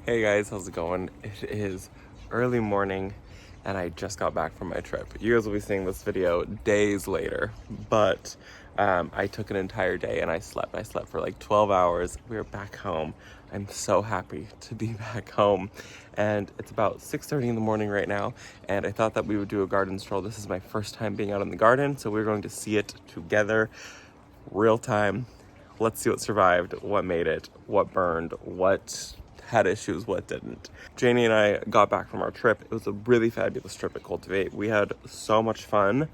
Hey guys, how's it going? It is early morning and I just got back from my trip. You guys will be seeing this video days later, but I took an entire day and I slept. I slept for like 12 hours. We are back home. I'm so happy to be back home. And it's about 6:30 in the morning right now, and I thought that we would do a garden stroll. This is my first time being out in the garden, so we're going to see it together, real time. Let's see what survived, what made it, what burned, what had issues, what didn't. Janie and I got back from our trip. It was a really fabulous trip at Cultivate. We had so much fun.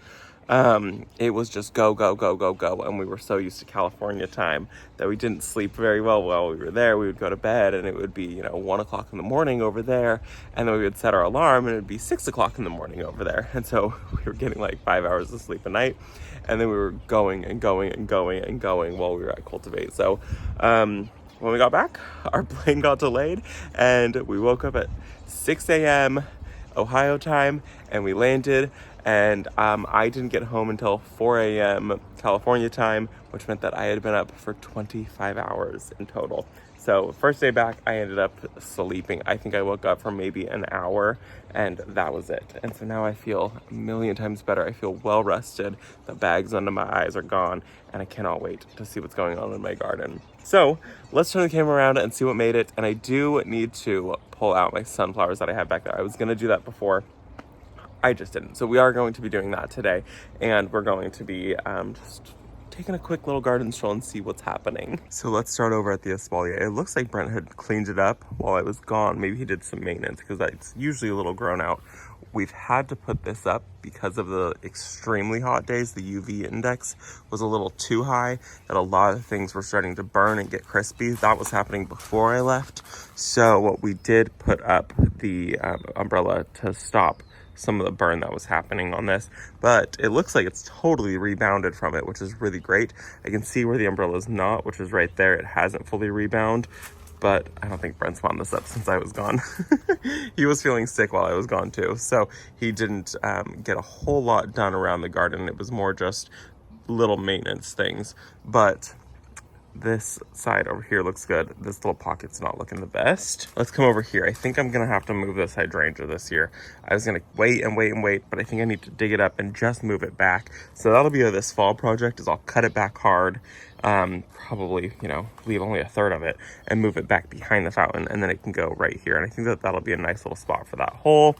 It was just go, go, go, go, go. And we were so used to California time that we didn't sleep very well while we were there. We would go to bed and it would be, 1 o'clock in the morning over there. And then we would set our alarm and it would be 6 o'clock in the morning over there. And so we were getting like 5 hours of sleep a night. And then we were going and going and going and going while we were at Cultivate. So, when we got back, our plane got delayed and we woke up at 6 a.m. Ohio time and we landed, and I didn't get home until 4 a.m. California time, which meant that I had been up for 25 hours in total. So first day back, I ended up sleeping. I think I woke up for maybe an hour and that was it. And so now I feel a million times better. I feel well rested. The bags under my eyes are gone and I cannot wait to see what's going on in my garden. So let's turn the camera around and see what made it. And I do need to pull out my sunflowers that I had back there. I was gonna do that before. I just didn't. So we are going to be doing that today, and we're going to be just taking a quick little garden stroll and see what's happening. So let's start over at the espalier. It looks like Brent had cleaned it up while I was gone. Maybe he did some maintenance because it's usually a little grown out. We've had to put this up because of the extremely hot days. The UV index was a little too high, that a lot of things were starting to burn and get crispy. That was happening before I left. So what we did put up the umbrella to stop some of the burn that was happening on this, but it looks like it's totally rebounded from it, which is really great. I can see where the umbrella is not, which is right there. It hasn't fully rebounded, but I don't think Brent's wound this up since I was gone. He was feeling sick while I was gone too, so he didn't get a whole lot done around the garden. It was more just little maintenance things, but this side over here looks good. This little pocket's not looking the best. Let's come over here. I think I'm gonna have to move this hydrangea this year. I was gonna wait and wait and wait, but I think I need to dig it up and just move it back. So that'll be this fall project, is I'll cut it back hard, probably, leave only a third of it and move it back behind the fountain, and then it can go right here. And I think that that'll be a nice little spot for that hole.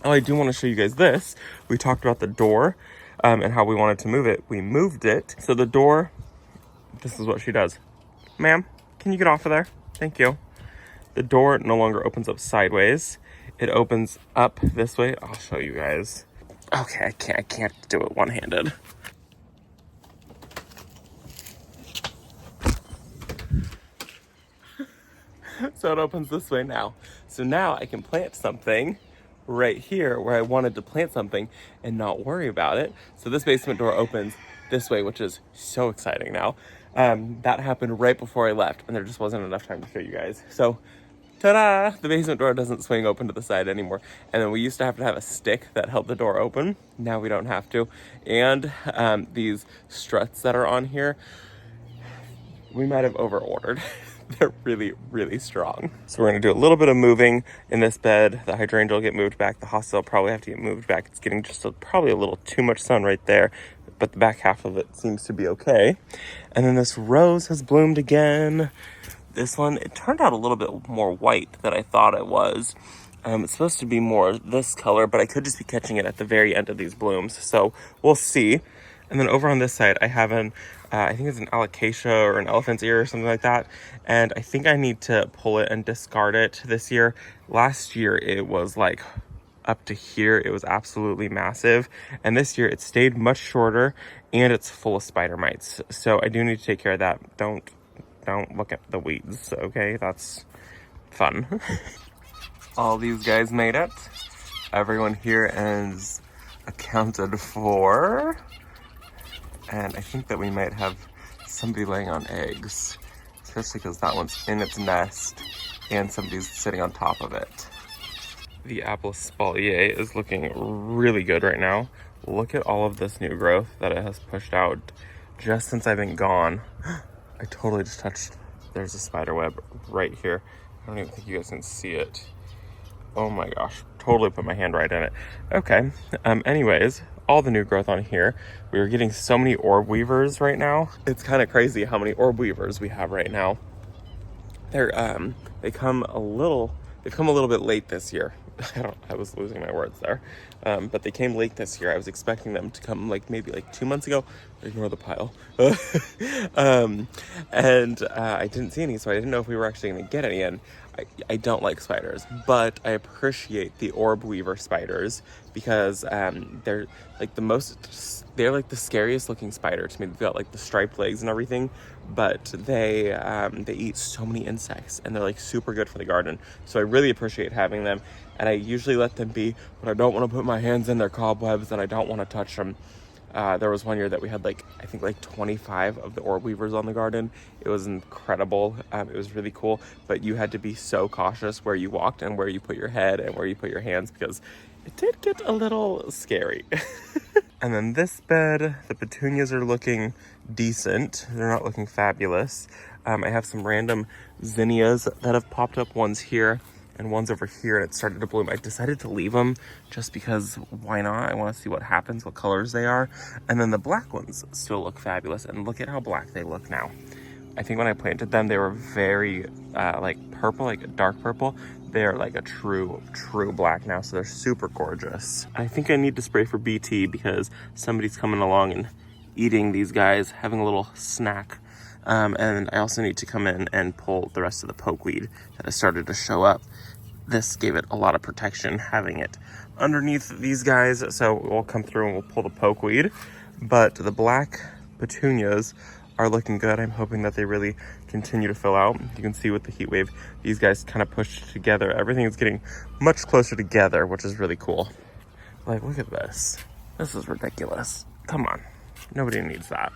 Oh, I do want to show you guys this. We talked about the door and how we wanted to move it. We moved it. So the door, this is what she does. Ma'am, can you get off of there? Thank you. The door no longer opens up sideways. It opens up this way. I'll show you guys. Okay, I can't do it one-handed. So it opens this way now. So now I can plant something right here where I wanted to plant something and not worry about it. So this basement door opens this way, which is so exciting now. That happened right before I left, and there just wasn't enough time to show you guys. So, ta-da! The basement door doesn't swing open to the side anymore. And then we used to have a stick that held the door open. Now we don't have to. And these struts that are on here, we might have over-ordered. They're really, really strong. So we're gonna do a little bit of moving in this bed. The hydrangea will get moved back. The hosta will probably have to get moved back. It's getting just probably a little too much sun right there, but the back half of it seems to be okay. And then this rose has bloomed again. This one, it turned out a little bit more white than I thought it was. It's supposed to be more this color, but I could just be catching it at the very end of these blooms. So we'll see. And then over on this side, I have I think it's an alocasia or an elephant's ear or something like that. And I think I need to pull it and discard it this year. Last year, it was like up to here. It was absolutely massive. And this year, it stayed much shorter and it's full of spider mites. So I do need to take care of that. Don't look at the weeds, okay? That's fun. All these guys made it. Everyone here is accounted for. And I think that we might have somebody laying on eggs, especially because that one's in its nest and somebody's sitting on top of it. The apple espalier is looking really good right now. Look at all of this new growth that it has pushed out just since I've been gone. I totally just touched, there's a spider web right here. I don't even think you guys can see it. Oh my gosh, totally put my hand right in it. Okay, anyways, all the new growth on here. We are getting so many orb weavers right now. It's kind of crazy how many orb weavers we have right now. They've come a little bit late this year. I was losing my words there. But they came late this year. I was expecting them to come maybe 2 months ago. Ignore the pile. I didn't see any, so I didn't know if we were actually going to get any. And I don't like spiders, but I appreciate the orb weaver spiders because they're they're like the scariest looking spider to me. They've got like the striped legs and everything, but they eat so many insects and they're like super good for the garden. So I really appreciate having them, and I usually let them be when I don't want to put my hands in their cobwebs and I don't want to touch them. There was one year that we had I think 25 of the orb weavers on the garden. It was incredible. It was really cool, but you had to be so cautious where you walked and where you put your head and where you put your hands because it did get a little scary. And then this bed, the petunias are looking decent. They're not looking fabulous. I have some random zinnias that have popped up. One's here and one's over here, and it started to bloom. I decided to leave them just because why not? I want to see what happens, what colors they are. And then the black ones still look fabulous, and look at how black they look now. I think when I planted them, they were very purple, like dark purple. They're like a true black now, so they're super gorgeous. I think I need to spray for BT because somebody's coming along and eating these guys, having a little snack. And I also need to come in and pull the rest of the pokeweed that has started to show up. This gave it a lot of protection, having it underneath these guys. So we'll come through and we'll pull the pokeweed. But the black petunias are looking good. I'm hoping that they really continue to fill out. You can see with the heat wave, these guys kind of pushed together. Everything is getting much closer together, which is really cool. Like, look at this. This is ridiculous. Come on. Nobody needs that.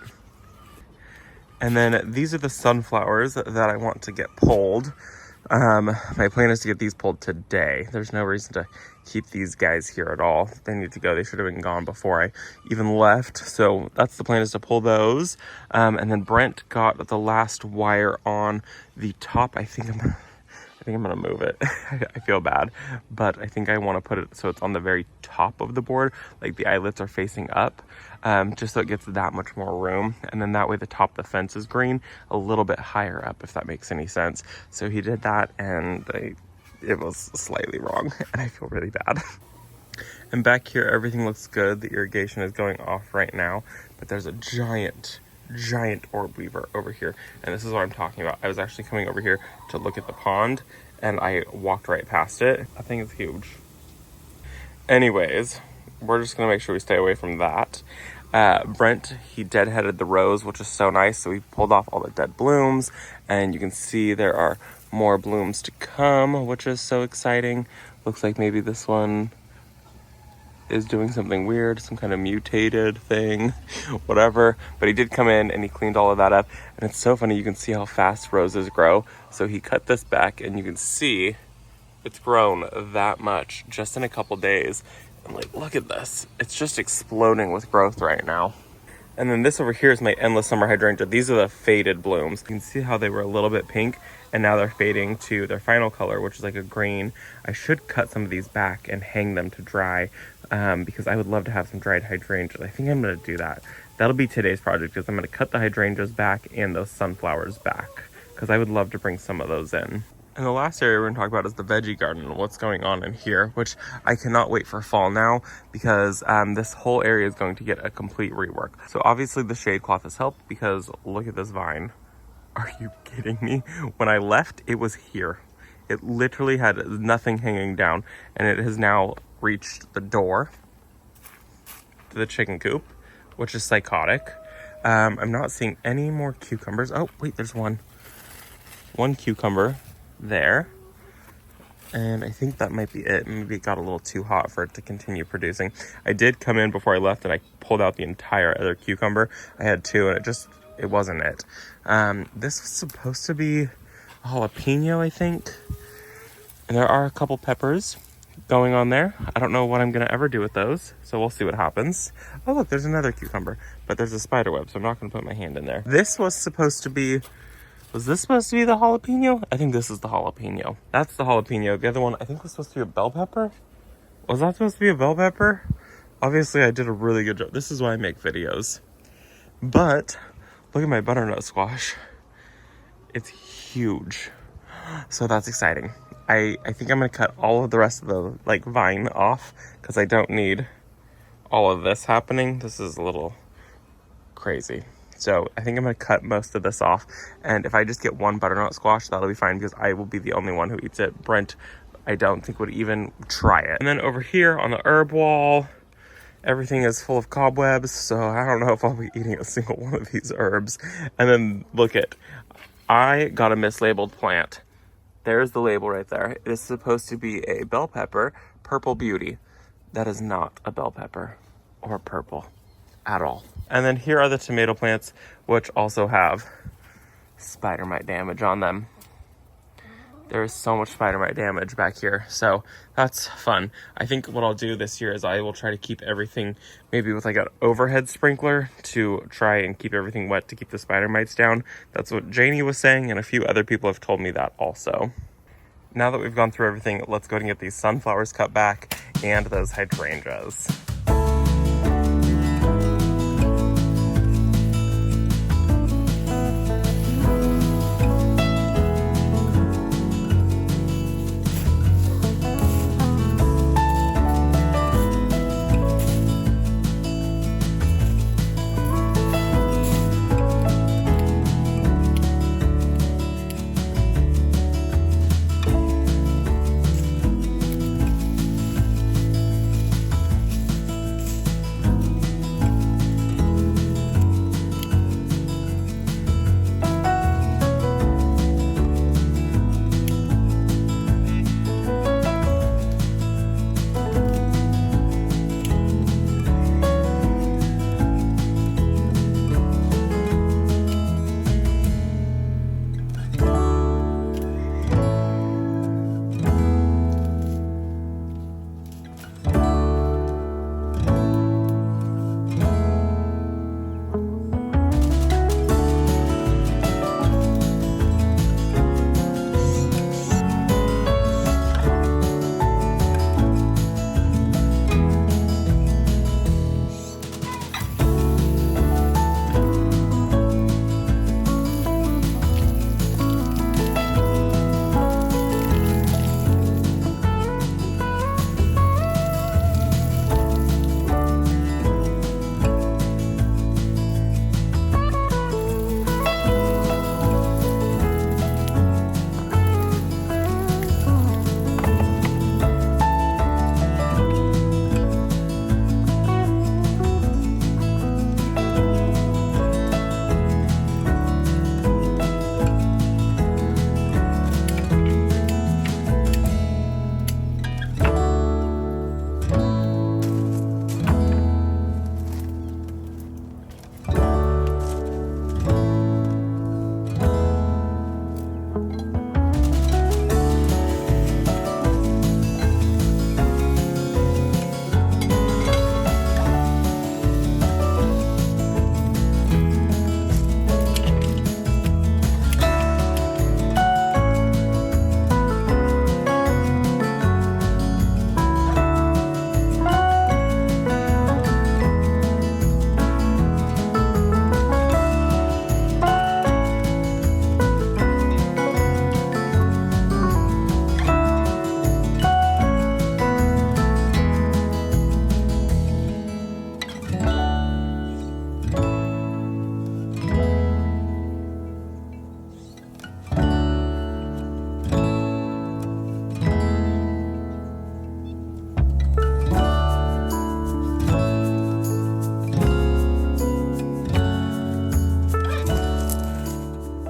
And then these are the sunflowers that I want to get pulled. My plan is to get these pulled today. There's no reason to keep these guys here at all. They need to go. They should have been gone before I even left. So that's the plan, is to pull those. And then Brent got the last wire on the top. I think I'm gonna move it. I feel bad, but I think I want to put it so it's on the very top of the board, like the eyelets are facing up, just so it gets that much more room. And then that way the top of the fence is green, a little bit higher up, if that makes any sense. So he did that, and it was slightly wrong, and I feel really bad. And back here, everything looks good. The irrigation is going off right now, but there's a giant orb weaver over here, and this is what I'm talking about. I was actually coming over here to look at the pond, and I walked right past it. I think it's huge. Anyways, we're just gonna make sure we stay away from that. Brent, he deadheaded the rose, which is so nice. So we pulled off all the dead blooms, and you can see there are more blooms to come, which is so exciting. Looks like maybe this one is doing something weird, some kind of mutated thing, whatever. But he did come in and he cleaned all of that up. And it's so funny, you can see how fast roses grow. So he cut this back, and you can see it's grown that much just in a couple days. And like, look at this. It's just exploding with growth right now. And then this over here is my endless summer hydrangea. These are the faded blooms. You can see how they were a little bit pink, and now they're fading to their final color, which is like a green. I should cut some of these back and hang them to dry, because I would love to have some dried hydrangeas. I think I'm gonna do that. That'll be today's project, is I'm gonna cut the hydrangeas back and those sunflowers back, because I would love to bring some of those in. And the last area we're gonna talk about is the veggie garden, what's going on in here, which I cannot wait for fall now, because this whole area is going to get a complete rework. So obviously the shade cloth has helped, because look at this vine. Are you kidding me? When I left, it was here. It literally had nothing hanging down, and it has now reached the door to the chicken coop, which is psychotic. I'm not seeing any more cucumbers. Oh, wait, there's one cucumber there, and I think that might be it. Maybe it got a little too hot for it to continue producing. I did come in before I left, and I pulled out the entire other cucumber. I had two, and it wasn't it. This was supposed to be a jalapeno, I think, and there are a couple peppers going on there. I don't know what I'm gonna ever do with those, so we'll see what happens. Oh look, there's another cucumber, but there's a spider web, so I'm not gonna put my hand in there. This was supposed to be Was this supposed to be the jalapeno? I think this is the jalapeno. That's the jalapeno. The other one, I think, was supposed to be a bell pepper. Was that supposed to be a bell pepper? Obviously, I did a really good job. This is why I make videos. But look at my butternut squash. It's huge. So that's exciting. I think I'm going to cut all of the rest of the like vine off because I don't need all of this happening. This is a little crazy. So I think I'm going to cut most of this off. And if I just get one butternut squash, that'll be fine because I will be the only one who eats it. Brent, I don't think would even try it. And then over here on the herb wall, everything is full of cobwebs. So I don't know if I'll be eating a single one of these herbs. And then look at, I got a mislabeled plant. There's the label right there. It is supposed to be a bell pepper, Purple Beauty. That is not a bell pepper or purple at all. And then here are the tomato plants, which also have spider mite damage on them. There is so much spider mite damage back here, so that's fun. I think what I'll do this year is I will try to keep everything maybe with like an overhead sprinkler to try and keep everything wet to keep the spider mites down. That's what Janie was saying, and a few other people have told me that also. Now that we've gone through everything, let's go and get these sunflowers cut back and those hydrangeas.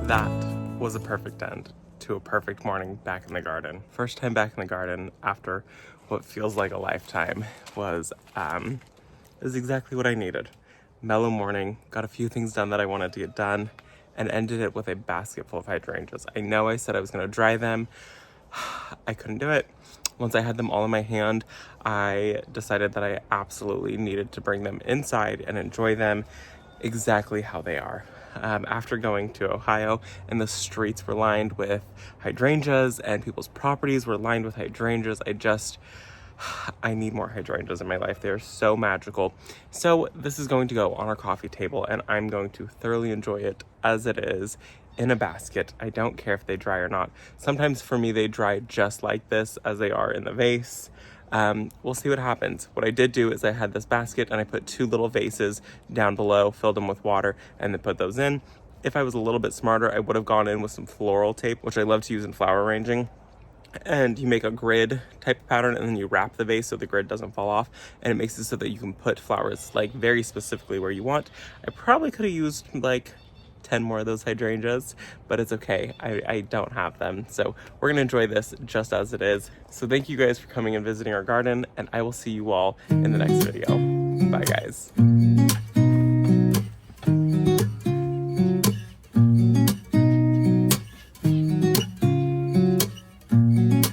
That was a perfect end to a perfect morning back in the garden. First time back in the garden after what feels like a lifetime was exactly what I needed. Mellow morning, got a few things done that I wanted to get done, and ended it with a basket full of hydrangeas. I know I said I was gonna dry them. I couldn't do it. Once I had them all in my hand, I decided that I absolutely needed to bring them inside and enjoy them exactly how they are. after going to Ohio, and the streets were lined with hydrangeas and people's properties were lined with hydrangeas. I need more hydrangeas in my life. They're so magical. So this is going to go on our coffee table, and I'm going to thoroughly enjoy it as it is in a basket. I don't care if they dry or not. Sometimes for me, they dry just like this as they are in the vase. We'll see what happens. What I did do is I had this basket and I put 2 little vases down below, filled them with water, and then put those in. If I was a little bit smarter, I would have gone in with some floral tape, which I love to use in flower arranging. And you make a grid type pattern, and then you wrap the vase so the grid doesn't fall off, and it makes it so that you can put flowers like very specifically where you want. I probably could have used like 10 more of those hydrangeas, but it's okay. I don't have them. So we're gonna enjoy this just as it is. So thank you guys for coming and visiting our garden, and I will see you all in the next video. Bye guys.